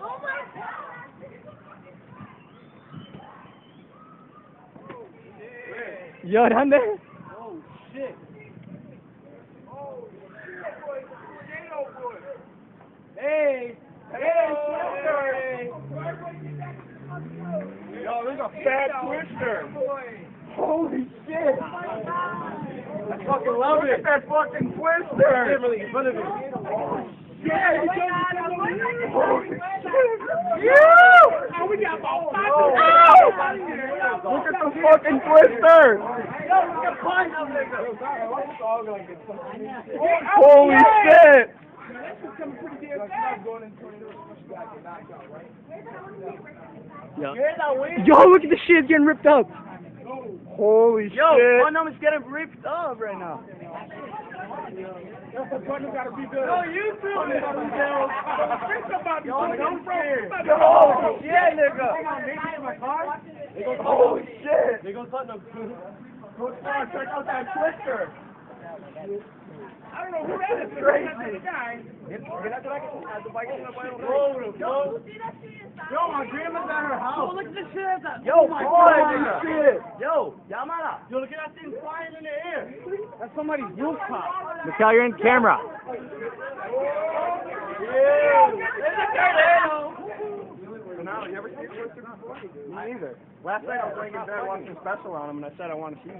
Oh my God! Yo, down there. Oh shit. Oh shit. Hey. Hey, Twister. Yo, there's a fat Twister. Holy shit. I fucking love it. Look at that fucking Twister. Literally in front of me. Yeah, holy shit. Oh, we got about 5 minutes. Look at the fucking Twister. Holy shit. Yo. Yo, look at the shit getting ripped up. Holy shit. Yo, my numbers getting ripped up right now. Yo, you too. Oh, yeah, nigga. Holy shit. They gonna button up. Check out that Twister. I don't know who that is. Crazy. Yo, my grandma's at her house. Look at this shit. Yo, holy shit. Yo, Yamada. Yo, look at that thing flying in the air. That's somebody's rooftop. Mikhail, you're in camera. Now, you ever see a Twister before? Me neither. Last night I was laying in bed watching a special on him, and I said I want to see one.